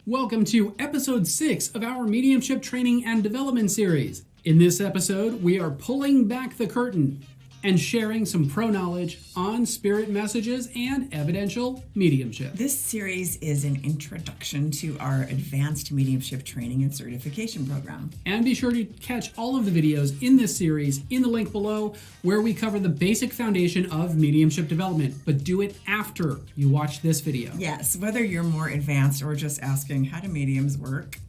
Welcome to episode 6 of our Mediumship Training and Development series. In this episode, we are pulling back the curtain and sharing some pro-knowledge on spirit messages and evidential mediumship. This series is an introduction to our advanced mediumship training and certification program. And be sure to catch all of the videos in this series in the link below, where we cover the basic foundation of mediumship development, but do it after you watch this video. Yes, whether you're more advanced or just asking how do mediums work,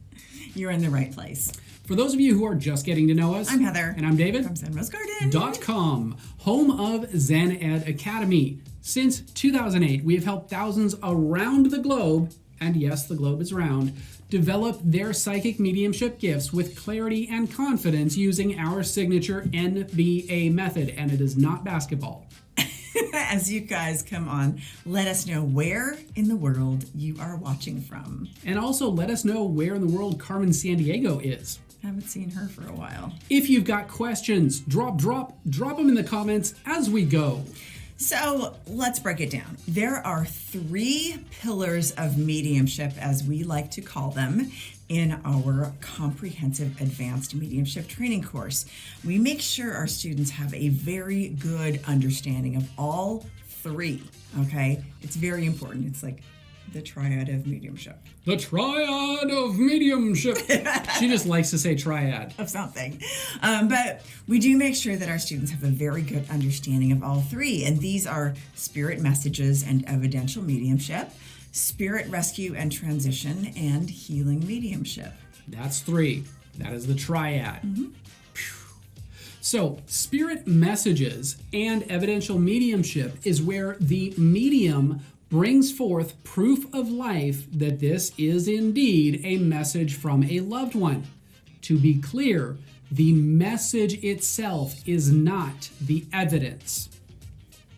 you're in the right place. For those of you who are just getting to know us, I'm Heather. And I'm David. From ZenRoseGarden.com, home of Zen Ed Academy. Since 2008, we have helped thousands around the globe, and yes, the globe is round, develop their psychic mediumship gifts with clarity and confidence using our signature NBA method, and it is not basketball. As you guys come on, let us know where in the world you are watching from. And also let us know where in the world Carmen Sandiego is. I haven't seen her for a while. If you've got questions, drop them in the comments as we go. So let's break it down. There are 3 pillars of mediumship, as we like to call them, in our comprehensive advanced mediumship training course. We make sure our students have a very good understanding of all 3, okay? It's very important. It's like the triad of mediumship. The triad of mediumship. She just likes to say triad. Of something. But we do make sure that our students have a very good understanding of all 3. And these are spirit messages and evidential mediumship, spirit rescue and transition, and healing mediumship. That's 3. That is the triad. Mm-hmm. So, spirit messages and evidential mediumship is where the medium brings forth proof of life that this is indeed a message from a loved one. To be clear, the message itself is not the evidence.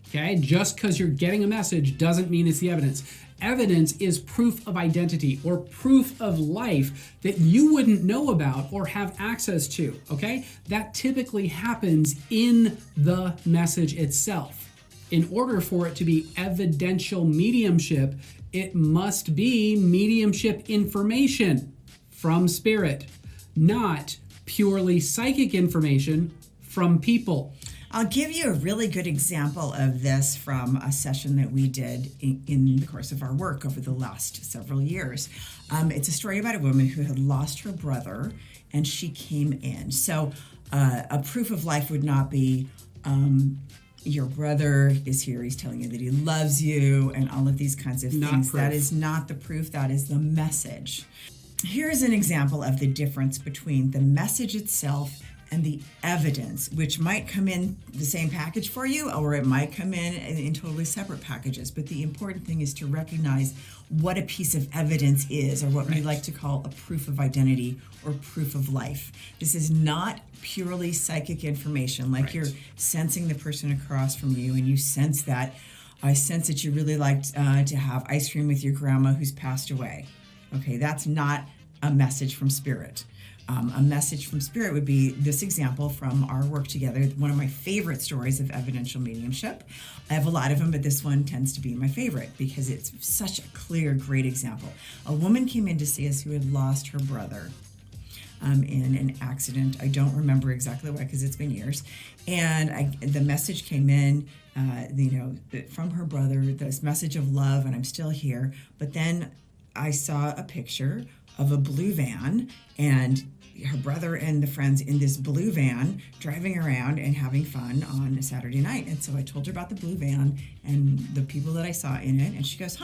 Okay? Just because you're getting a message doesn't mean it's the evidence. Evidence is proof of identity or proof of life that you wouldn't know about or have access to. Okay? That typically happens in the message itself. In order for it to be evidential mediumship, it must be mediumship information from spirit, not purely psychic information from people. I'll give you a really good example of this from a session that we did in the course of our work over the last several years. It's a story about a woman who had lost her brother, and she came in. So a proof of life would not be your brother is here, he's telling you that he loves you, and all of these kinds of things. That is not the proof, that is the message. Here's an example of the difference between the message itself and the evidence, which might come in the same package for you, or it might come in totally separate packages. But the important thing is to recognize what a piece of evidence is, or what we like to call a proof of identity or proof of life. This is not purely psychic information, like you're sensing the person across from you, and you sense that. I sense that you really liked to have ice cream with your grandma who's passed away. Okay, that's not a message from spirit. A message from spirit would be this example from our work together, one of my favorite stories of evidential mediumship. I have a lot of them, but this one tends to be my favorite because it's such a clear, great example. A woman came in to see us who had lost her brother in an accident. I don't remember exactly why because it's been years. And the message came in, from her brother, this message of love, and I'm still here. But then I saw a picture of a blue van, and her brother and the friends in this blue van driving around and having fun on a Saturday night. And so I told her about the blue van and the people that I saw in it, and she goes,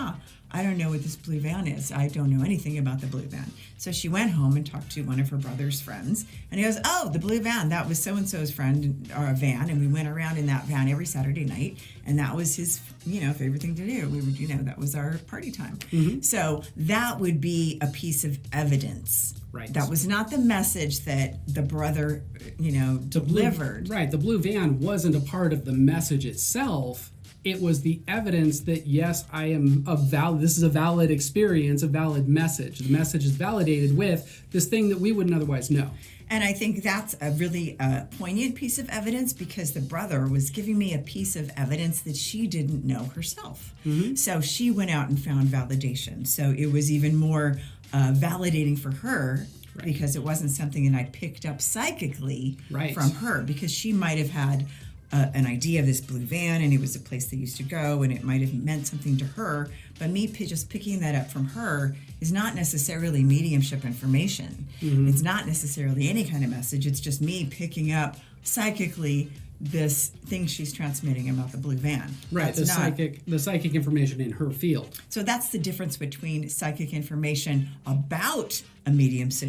I don't know what this blue van is. I don't know anything about the blue van. So she went home and talked to one of her brother's friends, and he goes, oh, the blue van, that was so-and-so's friend, or a van, and we went around in that van every Saturday night, and that was his, favorite thing to do. We would, that was our party time. Mm-hmm. So that would be a piece of evidence. Right. That was not the message that the brother, delivered. The blue van wasn't a part of the message itself. It was the evidence that, yes, this is a valid experience, a valid message. The message is validated with this thing that we wouldn't otherwise know. And I think that's a really poignant piece of evidence, because the brother was giving me a piece of evidence that she didn't know herself. Mm-hmm. So she went out and found validation. So it was even more validating for her, because it wasn't something that I picked up psychically from her, because she might have had an idea of this blue van, and it was a place they used to go, and it might have meant something to her. But me just picking that up from her is not necessarily mediumship information. It's not necessarily any kind of message. It's just me picking up psychically this thing she's transmitting about the blue van. Right, the psychic information in her field. So that's the difference between psychic information about a medium's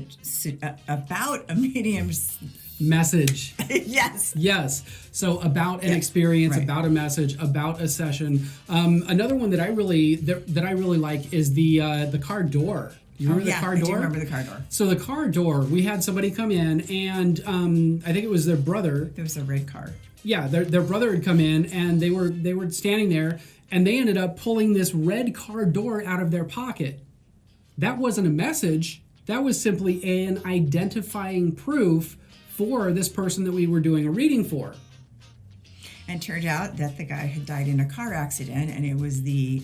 message. Yes. So about an experience, about a message, about a session. Another one that I really like is the car door. You remember the car door? I do remember the car door. So the car door, we had somebody come in, and I think it was their brother. It was a red car. Yeah, their brother had come in, and they were standing there, and they ended up pulling this red car door out of their pocket. That wasn't a message. That was simply an identifying proof for this person that we were doing a reading for. And it turned out that the guy had died in a car accident, and it was the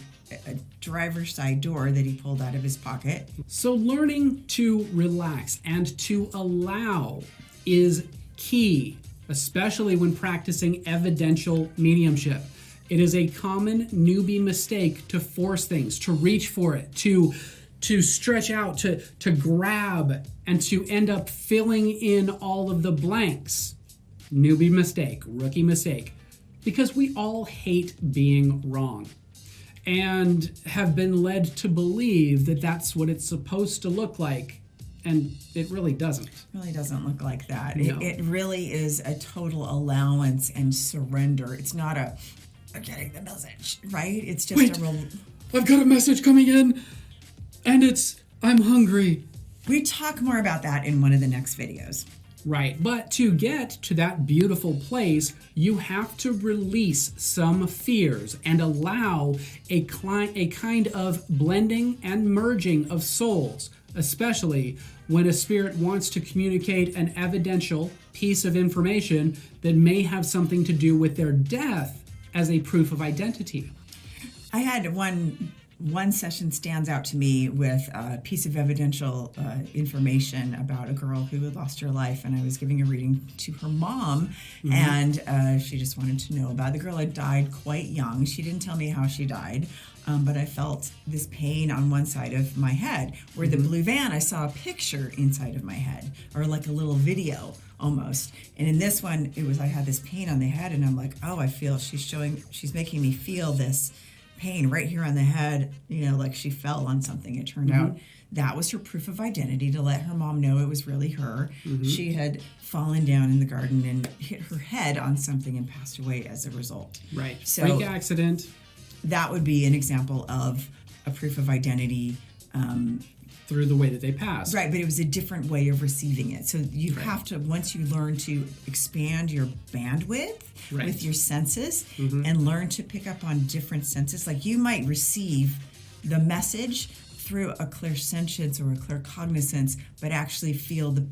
driver's side door that he pulled out of his pocket. So learning to relax and to allow is key, especially when practicing evidential mediumship. It is a common newbie mistake to force things, to reach for it, to stretch out, to grab, and to end up filling in all of the blanks. Newbie mistake, rookie mistake, because we all hate being wrong and have been led to believe that that's what it's supposed to look like, and it really doesn't. It really doesn't look like that. No. It really is a total allowance and surrender. It's not I'm getting the message, right? It's just I've got a message coming in, and I'm hungry. We talk more about that in one of the next videos. Right, but to get to that beautiful place, you have to release some fears and allow a kind of blending and merging of souls, especially when a spirit wants to communicate an evidential piece of information that may have something to do with their death as a proof of identity. I had one session stands out to me with a piece of evidential information about a girl who had lost her life, and I was giving a reading to her mom, and she just wanted to know about it. The girl had died quite young. She didn't tell me how she died, but I felt this pain on one side of my head. Where the blue van, I saw a picture inside of my head, or like a little video almost. And in this one, I had this pain on the head, and I'm like, oh, I feel she's making me feel this pain right here on the head, like she fell on something. It turned out that was her proof of identity, to let her mom know it was really her. She had fallen down in the garden and hit her head on something and passed away as a result. Right. So freak accident. That would be an example of a proof of identity. Through the way that they passed. Right, but it was a different way of receiving it. So you have to, once you learn to expand your bandwidth with your senses and learn to pick up on different senses, like you might receive the message through a clairsentience or a claircognizance, but actually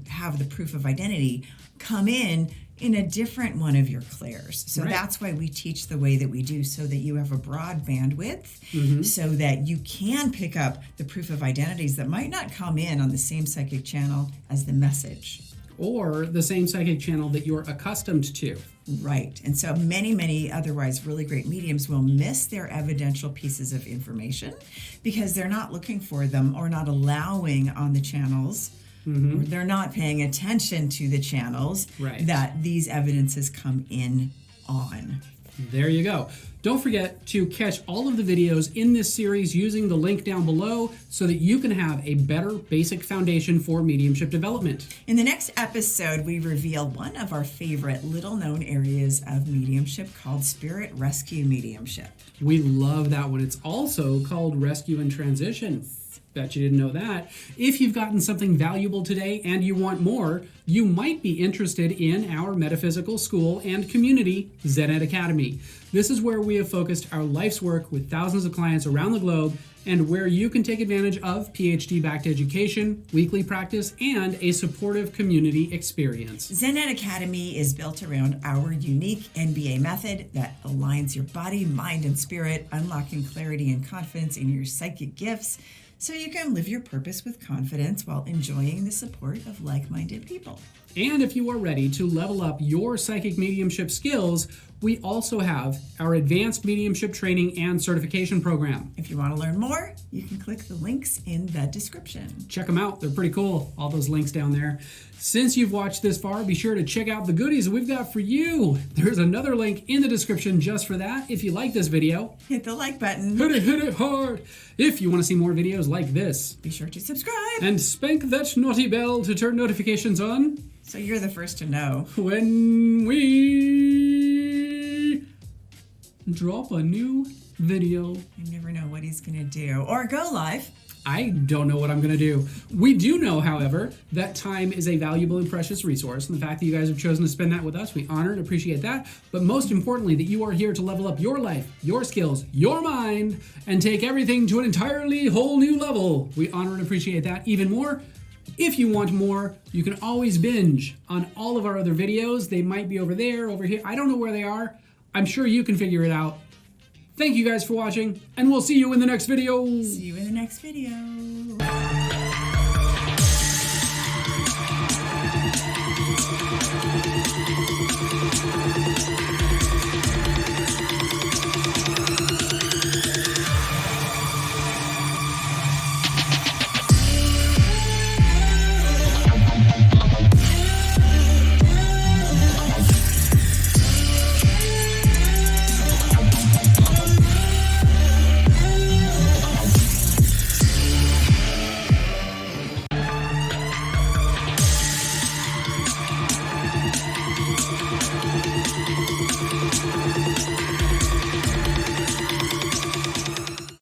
have the proof of identity come in a different one of your clairs. So that's why we teach the way that we do, so that you have a broad bandwidth, so that you can pick up the proof of identities that might not come in on the same psychic channel as the message. Or the same psychic channel that you're accustomed to. Right. And so many otherwise really great mediums will miss their evidential pieces of information because they're not looking for them or not allowing on the channels. They're not paying attention to the channels that these evidences come in on. There you go. Don't forget to catch all of the videos in this series using the link down below so that you can have a better basic foundation for mediumship development. In the next episode, we reveal one of our favorite little-known areas of mediumship called spirit rescue mediumship. We love that one. It's also called rescue and transition. Bet you didn't know that. If you've gotten something valuable today and you want more, you might be interested in our metaphysical school and community, Zen Ed Academy. This is where we have focused our life's work with thousands of clients around the globe, and where you can take advantage of PhD-backed education, weekly practice, and a supportive community experience. Zen Ed Academy is built around our unique NBA method that aligns your body, mind, and spirit, unlocking clarity and confidence in your psychic gifts so you can live your purpose with confidence while enjoying the support of like-minded people. And if you are ready to level up your psychic mediumship skills, we also have our Advanced Mediumship Training and Certification Program. If you want to learn more, you can click the links in the description. Check them out. They're pretty cool. All those links down there. Since you've watched this far, be sure to check out the goodies that we've got for you. There's another link in the description just for that. If you like this video, hit the like button. Hit it hard. If you want to see more videos like this, be sure to subscribe. And spank that naughty bell to turn notifications on, so you're the first to know when we drop a new video. You never know what he's going to do. Or go live. I don't know what I'm going to do. We do know, however, that time is a valuable and precious resource. And the fact that you guys have chosen to spend that with us, we honor and appreciate that. But most importantly, that you are here to level up your life, your skills, your mind, and take everything to an entirely whole new level. We honor and appreciate that even more. If you want more, you can always binge on all of our other videos. They might be over there, over here. I don't know where they are. I'm sure you can figure it out. Thank you guys for watching, and we'll see you in the next video. See you in the next video.